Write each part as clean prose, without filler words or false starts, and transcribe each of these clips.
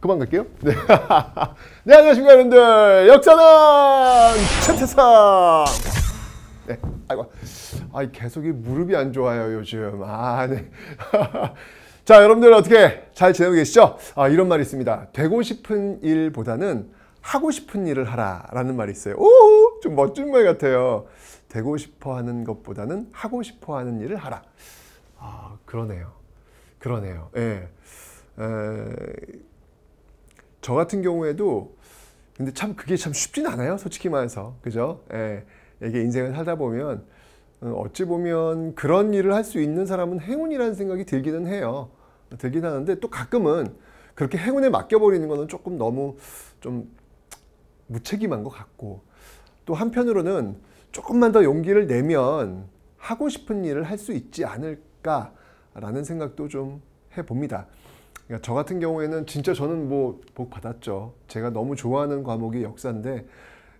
그만 갈게요. 네. 네, 안녕하십니까, 여러분들. 역사는 최태상. 네, 아이고. 계속 이 무릎이 안 좋아요, 요즘. 네. 자, 여러분들 어떻게 잘 지내고 계시죠? 이런 말이 있습니다. 되고 싶은 일보다는 하고 싶은 일을 하라 라는 말이 있어요. 오, 좀 멋진 말 같아요. 되고 싶어 하는 것보다는 하고 싶어 하는 일을 하라. 그러네요. 예. 저 같은 경우에도 근데 참 그게 참 쉽진 않아요, 솔직히 말해서. 그죠? 예. 이게 인생을 살다 보면 어찌 보면 그런 일을 할 수 있는 사람은 행운이라는 생각이 들기는 해요. 들긴 하는데 또 가끔은 그렇게 행운에 맡겨버리는 거는 조금 너무 좀 무책임한 것 같고, 또 한편으로는 조금만 더 용기를 내면 하고 싶은 일을 할 수 있지 않을까라는 생각도 좀 해봅니다. 그러니까 저 같은 경우에는 진짜 저는 뭐 복 받았죠. 제가 너무 좋아하는 과목이 역사인데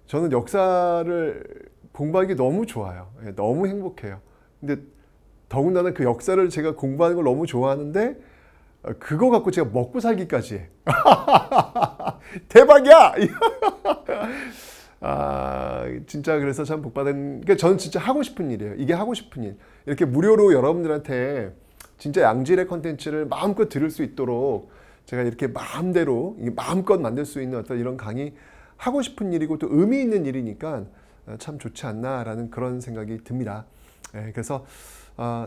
저는 역사를 공부하기 너무 좋아요. 너무 행복해요. 근데 더군다나 그 역사를 제가 공부하는 걸 너무 좋아하는데 그거 갖고 제가 먹고 살기까지 해. 대박이야! 진짜 그래서 참 복받은, 그러니까 저는 진짜 하고 싶은 일이에요. 이게 하고 싶은 일. 이렇게 무료로 여러분들한테 진짜 양질의 컨텐츠를 마음껏 들을 수 있도록 제가 이렇게 마음대로 마음껏 만들 수 있는 어떤 이런 강의 하고 싶은 일이고 또 의미 있는 일이니까 참 좋지 않나라는 그런 생각이 듭니다. 그래서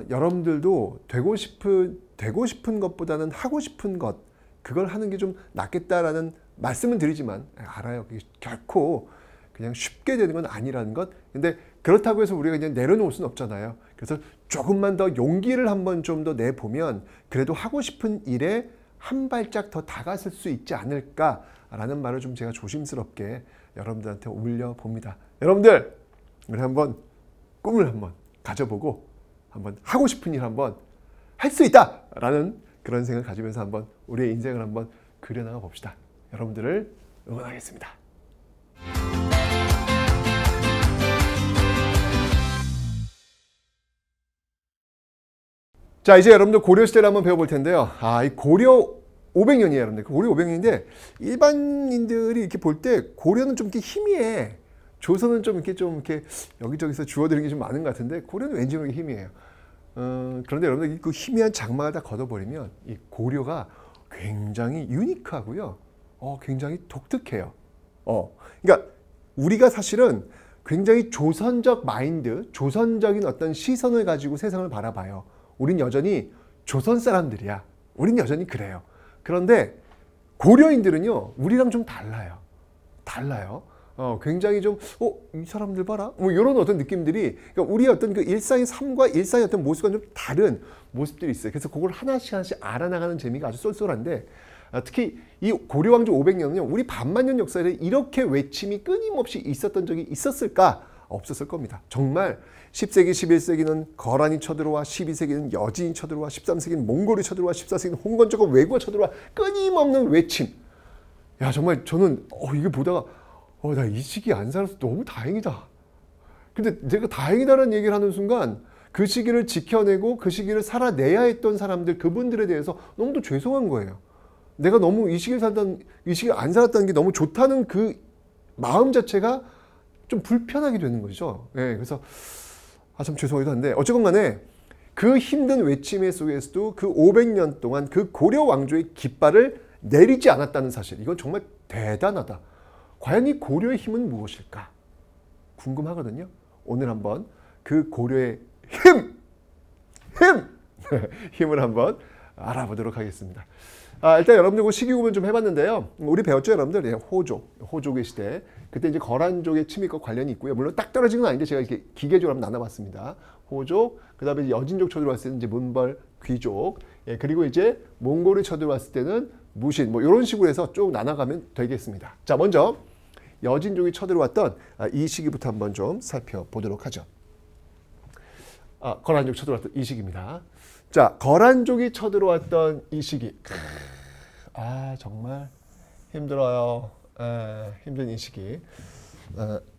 여러분들도 되고 싶은 것보다는 하고 싶은 것, 그걸 하는 게 좀 낫겠다라는 말씀은 드리지만 알아요. 그게 결코 그냥 쉽게 되는 건 아니라는 것. 근데 그렇다고 해서 우리가 그냥 내려놓을 수는 없잖아요. 그래서 조금만 더 용기를 한번 좀 더 내보면 그래도 하고 싶은 일에 한 발짝 더 다가설 수 있지 않을까라는 말을 좀 제가 조심스럽게 여러분들한테 올려봅니다. 여러분들, 우리 한번 꿈을 한번 가져보고 한번 하고 싶은 일 한번 할 수 있다라는 그런 생각을 가지면서 한번 우리의 인생을 한번 그려나가 봅시다. 여러분들을 응원하겠습니다. 자, 이제 여러분들 고려시대를 한번 배워볼 텐데요. 이 고려 500년이에요, 여러분들. 고려 500년인데 일반인들이 이렇게 볼 때 고려는 좀 이렇게 희미해. 조선은 좀 이렇게 여기저기서 주워들은 게 좀 많은 것 같은데 고려는 왠지 모르게 희미해요. 그런데 여러분들 그 희미한 장막을 다 걷어버리면 이 고려가 굉장히 유니크하고요. 굉장히 독특해요. 그러니까 우리가 사실은 굉장히 조선적 마인드, 조선적인 어떤 시선을 가지고 세상을 바라봐요. 우린 여전히 조선 사람들이야. 우린 여전히 그래요. 그런데 고려인들은요, 우리랑 좀 달라요. 굉장히 좀, 이 사람들 봐라? 뭐, 이런 어떤 느낌들이, 그러니까 우리의 어떤 그 일상의 삶과 일상의 어떤 모습과 좀 다른 모습들이 있어요. 그래서 그걸 하나씩 알아나가는 재미가 아주 쏠쏠한데, 특히 이 고려왕조 500년은요, 우리 반만년 역사에 이렇게 외침이 끊임없이 있었던 적이 있었을까? 없었을 겁니다. 정말 10세기, 11세기는 거란이 쳐들어와, 12세기는 여진이 쳐들어와, 13세기는 몽골이 쳐들어와, 14세기는 홍건조가 왜구가 쳐들어와, 끊임없는 외침. 야, 정말 저는 이게 보다가 나 이 시기 안 살아서 너무 다행이다. 근데 내가 다행이다라는 얘기를 하는 순간 그 시기를 지켜내고 그 시기를 살아내야 했던 사람들, 그분들에 대해서 너무도 죄송한 거예요. 내가 너무 이 시기를 안 살았다는 게 너무 좋다는 그 마음 자체가 좀 불편하게 되는 거죠. 그래서 참 죄송하기도 한데 어쨌건 간에 그 힘든 외침 속에서도 그 500년 동안 그 고려 왕조의 깃발을 내리지 않았다는 사실, 이건 정말 대단하다. 과연 이 고려의 힘은 무엇일까? 궁금하거든요. 오늘 한번 그 고려의 힘을 한번 알아보도록 하겠습니다. 일단 여러분들 시기구분 좀 해봤는데요. 우리 배웠죠, 여러분들? 호족의 시대. 그때 이제 거란족의 침입과 관련이 있고요. 물론 딱 떨어지는 건 아닌데 제가 이렇게 기계적으로 한번 나눠봤습니다. 호족, 그 다음에 여진족 쳐들어왔을 때는 이제 문벌, 귀족, 그리고 이제 몽골이 쳐들어왔을 때는 무신, 뭐 이런 식으로 해서 쭉 나눠가면 되겠습니다. 자, 먼저 여진족이 쳐들어왔던 이 시기부터 한번 좀 살펴보도록 하죠. 거란족 쳐들어왔던 이 시기입니다. 자, 거란족이 쳐들어왔던 이 시기. 정말 힘들어요. 힘든 이 시기.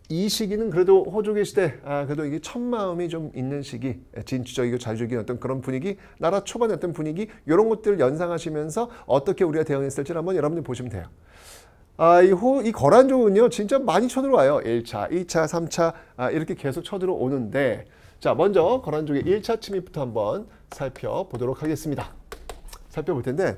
이 시기는 그래도 호조계 시대, 그래도 이게 첫마음이 좀 있는 시기, 진취적이고 자주적인 어떤 그런 분위기, 나라 초반의 어떤 분위기, 이런 것들을 연상하시면서 어떻게 우리가 대응했을지를 한번 여러분들 보시면 돼요. 이 거란족은요, 진짜 많이 쳐들어와요. 1차, 2차, 3차, 이렇게 계속 쳐들어오는데, 자, 먼저 거란족의 1차 침입부터 한번 살펴보도록 하겠습니다. 살펴볼 텐데,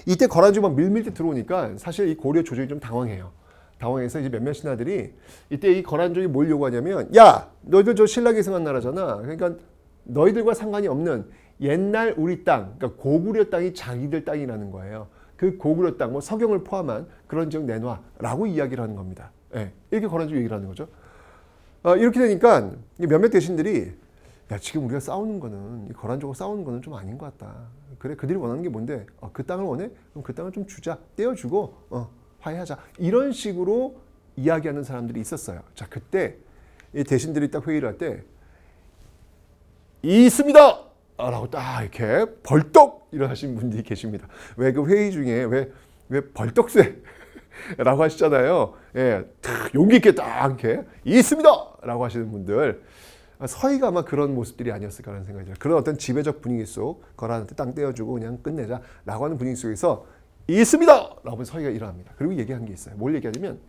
이때 거란족이 막 밀밀히 들어오니까 사실 이 고려 조정이 좀 당황해요. 당황해서 이제 몇몇 신하들이 이때 이 거란족이 뭘 요구하냐면, 야, 너희들 저 신라계 승한 나라잖아. 그러니까 너희들과 상관이 없는 옛날 우리 땅, 그러니까 고구려 땅이 자기들 땅이라는 거예요. 그 고구려 땅, 뭐 서경을 포함한 그런 지역 내놔라고 이야기를 하는 겁니다. 예, 이렇게 거란족 얘기를 하는 거죠. 이렇게 되니까 몇몇 대신들이, 야, 지금 우리가 싸우는 거는, 이 거란족하고 싸우는 거는 좀 아닌 것 같다. 그래, 그들이 원하는 게 뭔데? 그 땅을 원해? 그럼 그 땅을 좀 주자. 떼어주고 화해하자. 이런 식으로 이야기하는 사람들이 있었어요. 자, 그때 이 대신들이 딱 회의를 할 때, 있습니다! 라고 딱 이렇게 벌떡 일어나신 분들이 계십니다. 왜 그 회의 중에 왜 벌떡쇠? 라고 하시잖아요. 예, 용기 있게 딱 이렇게 있습니다! 라고 하시는 분들. 서희가 아마 그런 모습들이 아니었을까라는 생각이 들어요. 그런 어떤 지배적 분위기 속, 거란한테 땅 떼어주고 그냥 끝내자 라고 하는 분위기 속에서 있습니다! 라고 서희가 일어납니다. 그리고 얘기한 게 있어요. 뭘 얘기하냐면,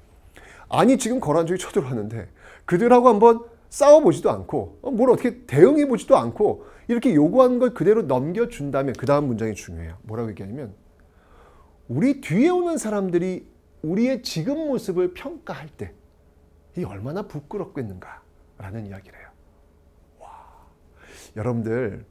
아니 지금 거란족이 쳐들어왔는데 그들하고 한번 싸워보지도 않고 뭘 어떻게 대응해보지도 않고 이렇게 요구하는 걸 그대로 넘겨준다면, 그 다음 문장이 중요해요. 뭐라고 얘기하냐면, 우리 뒤에 오는 사람들이 우리의 지금 모습을 평가할 때 이 얼마나 부끄럽겠는가라는 이야기를 해요. 와, 여러분들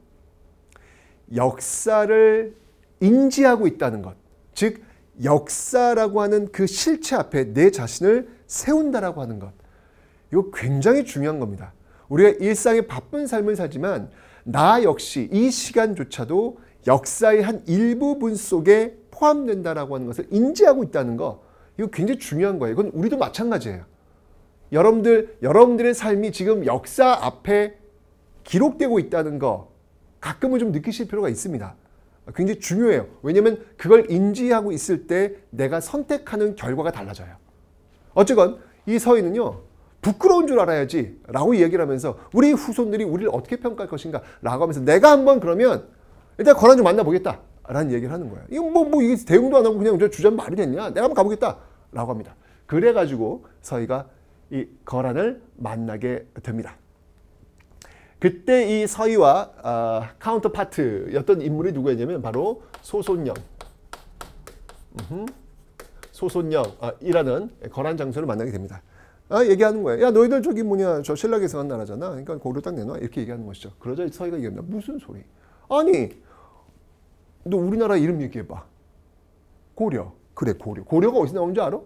역사를 인지하고 있다는 것, 즉 역사라고 하는 그 실체 앞에 내 자신을 세운다라고 하는 것, 이거 굉장히 중요한 겁니다. 우리가 일상의 바쁜 삶을 살지만 나 역시 이 시간조차도 역사의 한 일부분 속에 포함된다라고 하는 것을 인지하고 있다는 거, 이거 굉장히 중요한 거예요. 이건 우리도 마찬가지예요. 여러분들의 삶이 지금 역사 앞에 기록되고 있다는 거 가끔은 좀 느끼실 필요가 있습니다. 굉장히 중요해요. 왜냐하면 그걸 인지하고 있을 때 내가 선택하는 결과가 달라져요. 어쨌건 이 서희는요, 부끄러운 줄 알아야지 라고 얘기를 하면서 우리 후손들이 우리를 어떻게 평가할 것인가 라고 하면서 내가 한번 그러면 일단 거란족 만나보겠다 라는 얘기를 하는 거예요. 이거 이게 대응도 안 하고 그냥 주자면 말이 됐냐? 내가 한번 가보겠다 라고 합니다. 그래가지고 서희가 이 거란을 만나게 됩니다. 그때 이 서희와 카운터파트였던 인물이 누구였냐면 바로 소손영. 소손영이라는 거란 장수를 만나게 됩니다. 얘기하는 거예요. 야, 너희들 저기 저 신라계 승한 나라잖아. 그러니까 고려 땅 내놔. 이렇게 얘기하는 것이죠. 그러자 서희가 얘기합니다. 무슨 소리? 아니, 너 우리나라 이름 얘기해봐. 고려. 그래, 고려. 고려가 어디서 나온 줄 알아?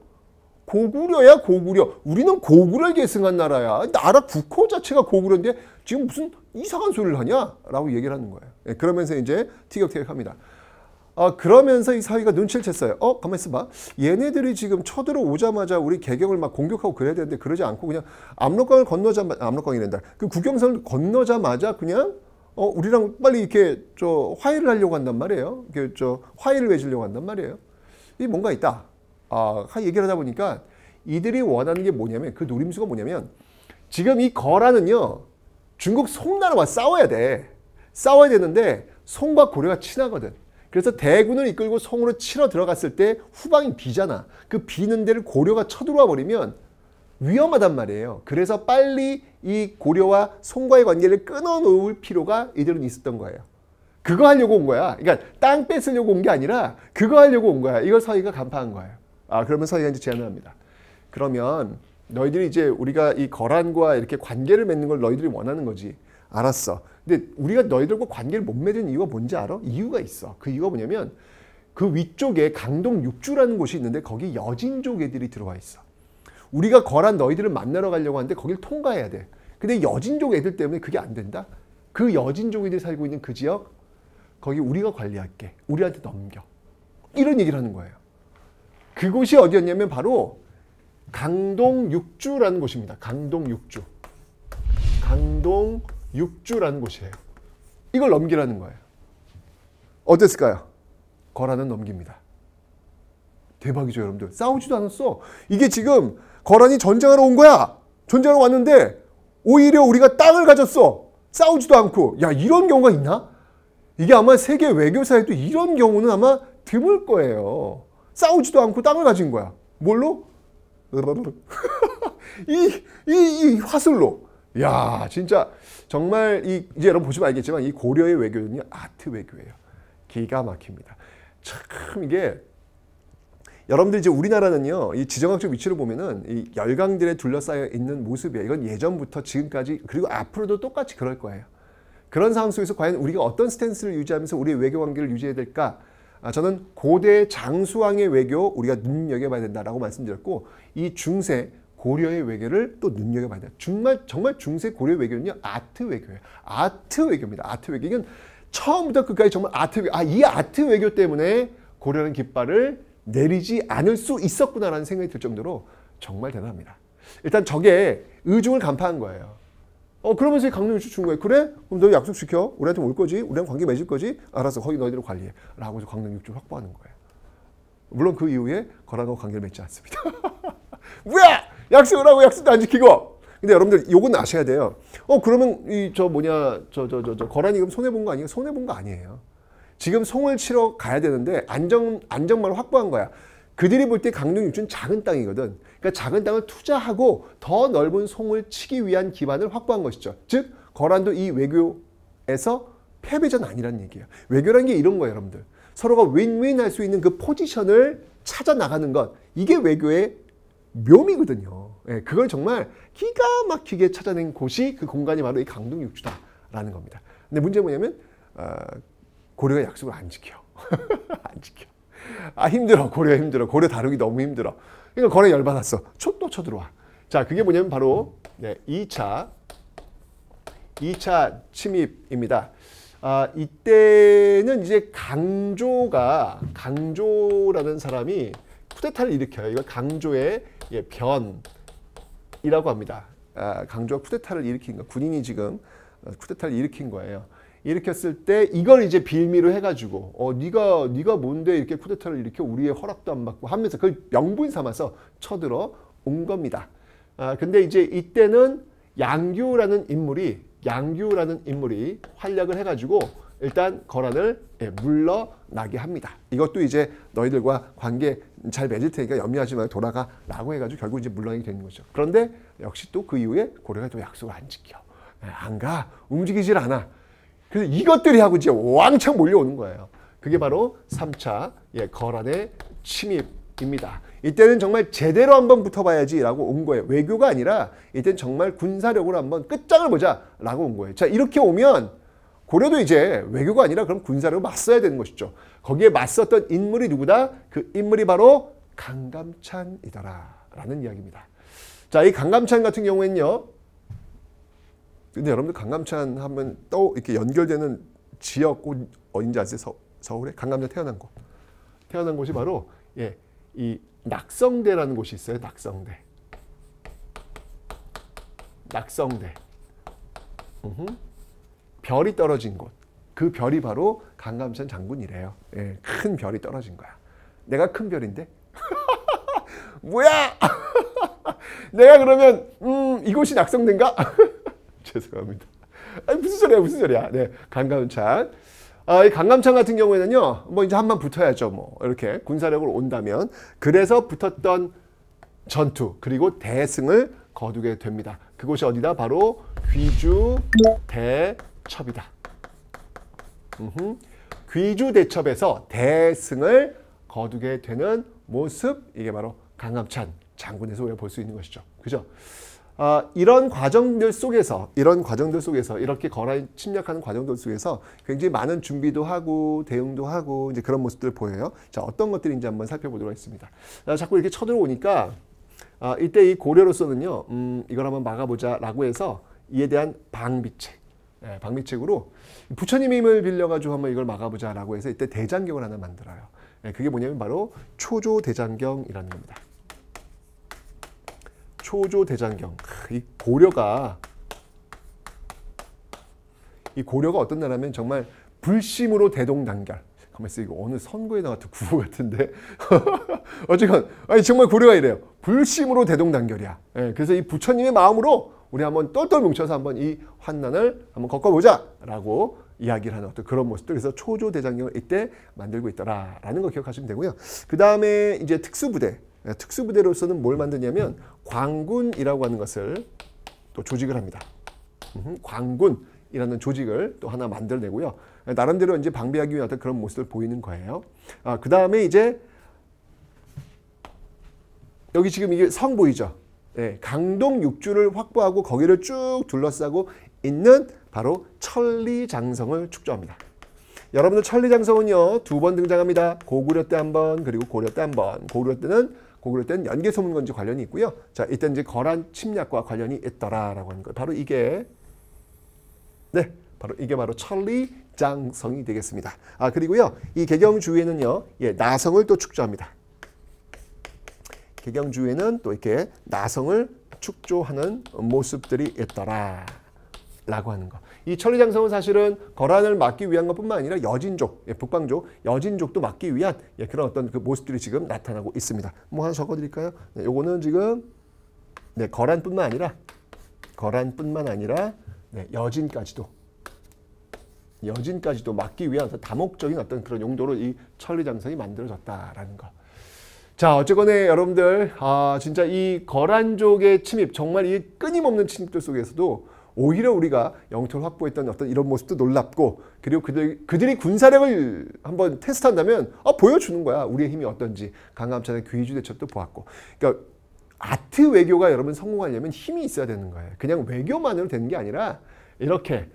고구려야, 고구려. 우리는 고구려를 계승한 나라야. 나라 국호 자체가 고구려인데 지금 무슨 이상한 소리를 하냐? 라고 얘기를 하는 거예요. 그러면서 이제 티격태격합니다. 그러면서 이 서희가 눈치를 챘어요. 가만히 있어봐. 얘네들이 지금 쳐들어오자마자 우리 개경을 막 공격하고 그래야 되는데 그러지 않고 그냥 압록강을 건너자마자, 압록강이란다. 그 국경선을 건너자마자 그냥 우리랑 빨리 이렇게 화해를 하려고 한단 말이에요. 화해를 맺으려고 한단 말이에요. 이 뭔가 있다. 얘기를 하다 보니까 이들이 원하는 게 뭐냐면, 그 노림수가 뭐냐면, 지금 이 거란은요, 중국 송나라와 싸워야 돼. 싸워야 되는데 송과 고려가 친하거든. 그래서 대군을 이끌고 송으로 치러 들어갔을 때 후방이 비잖아. 그 비는 데를 고려가 쳐들어와 버리면 위험하단 말이에요. 그래서 빨리 이 고려와 송과의 관계를 끊어놓을 필요가 이들은 있었던 거예요. 그거 하려고 온 거야. 그러니까 땅 뺏으려고 온 게 아니라 그거 하려고 온 거야. 이걸 서희가 간파한 거예요. 그러면 서희가 이제 제안을 합니다. 그러면 너희들이 이제 우리가 이 거란과 이렇게 관계를 맺는 걸 너희들이 원하는 거지. 알았어. 근데 우리가 너희들과 관계를 못 맺은 이유가 뭔지 알아? 이유가 있어. 그 이유가 뭐냐면 그 위쪽에 강동 육주라는 곳이 있는데 거기 여진족 애들이 들어와 있어. 우리가 거란 너희들을 만나러 가려고 하는데 거길 통과해야 돼. 근데 여진족 애들 때문에 그게 안 된다? 그 여진족 애들이 살고 있는 그 지역, 거기 우리가 관리할게. 우리한테 넘겨. 이런 얘기를 하는 거예요. 그곳이 어디였냐면 바로 강동 육주라는 곳입니다. 강동 육주. 강동 육주라는 곳이에요. 이걸 넘기라는 거예요. 어땠을까요? 거란은 넘깁니다. 대박이죠, 여러분들. 싸우지도 않았어. 이게 지금 거란이 전쟁하러 온 거야. 전쟁하러 왔는데 오히려 우리가 땅을 가졌어. 싸우지도 않고. 야, 이런 경우가 있나? 이게 아마 세계 외교사에도 이런 경우는 아마 드물 거예요. 싸우지도 않고 땅을 가진 거야. 뭘로? 이 화술로. 야, 진짜 정말 이제 여러분 보시면 알겠지만 이 고려의 외교는요, 아트 외교예요. 기가 막힙니다. 참 이게 여러분들 이제 우리나라는요, 이 지정학적 위치를 보면은 이 열강들에 둘러싸여 있는 모습이에요. 이건 예전부터 지금까지 그리고 앞으로도 똑같이 그럴 거예요. 그런 상황 속에서 과연 우리가 어떤 스탠스를 유지하면서 우리의 외교 관계를 유지해야 될까? 저는 고대 장수왕의 외교 우리가 눈여겨봐야 된다라고 말씀드렸고, 이 중세 고려의 외교를 또 눈여겨봐야 된다. 정말 중세 고려 외교는요, 아트 외교예요. 아트 외교입니다. 아트 외교. 이건 처음부터 끝까지 정말 아트 외교. 이 아트 외교 때문에 고려는 깃발을 내리지 않을 수 있었구나라는 생각이 들 정도로 정말 대단합니다. 일단 저게 의중을 간파한 거예요. 그러면서 강릉유치 준 거예요. 그래? 그럼 너 약속시켜. 우리한테 올 거지? 우리랑 관계 맺을 거지? 알았어. 거기 너희들 관리해. 라고 해서 강릉유치를 확보하는 거예요. 물론 그 이후에 거란과 관계를 맺지 않습니다. 뭐야! 약속을 하고 약속도 안 지키고! 근데 여러분들 요건 아셔야 돼요. 그러면 거란이 그럼 손해본 거 아니에요? 손해본 거 아니에요. 지금 송을 치러 가야 되는데 안정만을 확보한 거야. 그들이 볼 때 강릉유치는 작은 땅이거든. 그러니까 작은 땅을 투자하고 더 넓은 송을 치기 위한 기반을 확보한 것이죠. 즉 거란도 이 외교에서 패배자는 아니라는 얘기예요. 외교라는 게 이런 거예요, 여러분들. 서로가 윈윈 할 수 있는 그 포지션을 찾아 나가는 것. 이게 외교의 묘미거든요. 그걸 정말 기가 막히게 찾아낸 곳이 그 공간이 바로 이 강릉유치다라는 겁니다. 근데 문제는 뭐냐면 고려가 약속을 안 지켜. 안 지켜. 힘들어. 고려 힘들어. 고려 다루기 너무 힘들어. 그러니까 거란이 열받았어. 또 쳐들어와. 자, 그게 뭐냐면 바로 2차 침입입니다. 이때는 이제 강조라는 사람이 쿠데타를 일으켜요. 이걸 강조의 변이라고 합니다. 강조가 쿠데타를 일으킨 거. 군인이 지금 쿠데타를 일으킨 거예요. 일으켰을 때 이걸 이제 빌미로 해가지고 네가 뭔데 이렇게 쿠데타를 일으켜 우리의 허락도 안 받고 하면서 그걸 명분 삼아서 쳐들어 온 겁니다. 근데 이제 이때는 양규라는 인물이 활약을 해가지고 일단 거란을 물러나게 합니다. 이것도 이제 너희들과 관계 잘 맺을 테니까 염려하지 말고 돌아가라고 해가지고 결국 이제 물러나게 되는 거죠. 그런데 역시 또 그 이후에 고려가 또 약속을 안 지켜. 안 가. 움직이질 않아. 그래서 이것들이 하고 이제 왕창 몰려오는 거예요. 그게 바로 3차 거란의 침입입니다. 이때는 정말 제대로 한번 붙어봐야지라고 온 거예요. 외교가 아니라 이때는 정말 군사력으로 한번 끝장을 보자라고 온 거예요. 자, 이렇게 오면 고려도 이제 외교가 아니라 그럼 군사력으로 맞서야 되는 것이죠. 거기에 맞섰던 인물이 누구다? 그 인물이 바로 강감찬이더라라는 이야기입니다. 자, 이 강감찬 같은 경우에는요. 근데 여러분들 강감찬 하면 또 이렇게 연결되는 지역 어딘지 아세요? 서울에 강감찬 태어난 곳. 태어난 곳이 바로 이 낙성대라는 곳이 있어요. 낙성대. 별이 떨어진 곳. 그 별이 바로 강감찬 장군이래요. 큰 별이 떨어진 거야. 내가 큰 별인데? 뭐야? 내가 그러면 이곳이 낙성대인가? 죄송합니다. 무슨 소리야. 네, 강감찬. 이 강감찬 같은 경우에는요, 뭐 이제 한번 붙어야죠. 뭐 이렇게 군사력으로 온다면. 그래서 붙었던 전투 그리고 대승을 거두게 됩니다. 그곳이 어디다? 바로 귀주 대첩이다. 귀주 대첩에서 대승을 거두게 되는 모습, 이게 바로 강감찬 장군에서 우리가 볼 수 있는 것이죠. 그죠? 이런 과정들 속에서 이렇게 거란이 침략하는 과정들 속에서 굉장히 많은 준비도 하고 대응도 하고 이제 그런 모습들을 보여요. 자, 어떤 것들인지 한번 살펴보도록 하겠습니다. 자꾸 이렇게 쳐들어오니까 이때 이 고려로서는요, 이걸 한번 막아보자라고 해서 이에 대한 방비책으로 부처님의 힘을 빌려가지고 한번 이걸 막아보자라고 해서 이때 대장경을 하나 만들어요. 그게 뭐냐면 바로 초조대장경이라는 겁니다. 초조대장경. 이 고려가 어떤 나라면 정말 불심으로 대동단결. 가만히 있어, 이거 어느 선거에 나왔던 구호 같은데. 어쨌건 아니 정말 고려가 이래요. 불심으로 대동단결이야. 예, 그래서 이 부처님의 마음으로 우리 한번 똘똘 뭉쳐서 한번 이 환난을 한번 겪어보자라고 이야기를 하는 어떤 그런 모습들. 그래서 초조대장경을 이때 만들고 있더라라는 거 기억하시면 되고요. 그 다음에 이제 특수부대. 특수부대로서는 뭘 만드냐면 광군이라고 하는 것을 또 조직을 합니다. 광군이라는 조직을 또 하나 만들어내고요. 나름대로 이제 방비하기 위한 어떤 그런 모습을 보이는 거예요. 그 다음에 이제 여기 지금 이게 성 보이죠? 네, 강동 6주를 확보하고 거기를 쭉 둘러싸고 있는 바로 천리장성을 축조합니다. 여러분들 천리장성은요 2번 등장합니다. 고구려 때 한 번, 그리고 고려 때 한 번. 고구려 때는 연개소문건지 관련이 있고요. 자, 이때 이제 거란 침략과 관련이 있더라라고 하는 거예요. 바로 이게 바로 천리장성이 되겠습니다. 그리고요 이 개경주에는요 나성을 또 축조합니다. 개경주에는 또 이렇게 나성을 축조하는 모습들이 있더라라고 하는 거. 이 천리장성은 사실은 거란을 막기 위한 것뿐만 아니라 여진족, 북방족, 여진족도 막기 위한 그런 어떤 그 모습들이 지금 나타나고 있습니다. 뭐 하나 적어드릴까요? 요거는 지금 거란뿐만 아니라 여진까지도 막기 위한 다목적인 어떤 그런 용도로 이 천리장성이 만들어졌다라는 거. 자, 어쨌거나 여러분들 진짜 이 거란족의 침입, 정말 이 끊임없는 침입들 속에서도 오히려 우리가 영토를 확보했던 어떤 이런 모습도 놀랍고, 그리고 그들이 군사력을 한번 테스트한다면 보여주는 거야. 우리의 힘이 어떤지. 강감찬의 귀주 대첩도 보았고. 그러니까 아트 외교가 여러분 성공하려면 힘이 있어야 되는 거예요. 그냥 외교만으로 되는 게 아니라 이렇게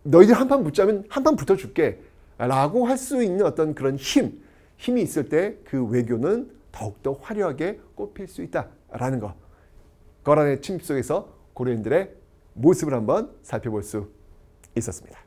너희들 한판 붙자면 한판 붙어줄게 라고 할 수 있는 어떤 그런 힘이 있을 때 그 외교는 더욱더 화려하게 꽃필 수 있다라는 거. 거란의 침입 속에서 고려인들의 모습을 한번 살펴볼 수 있었습니다.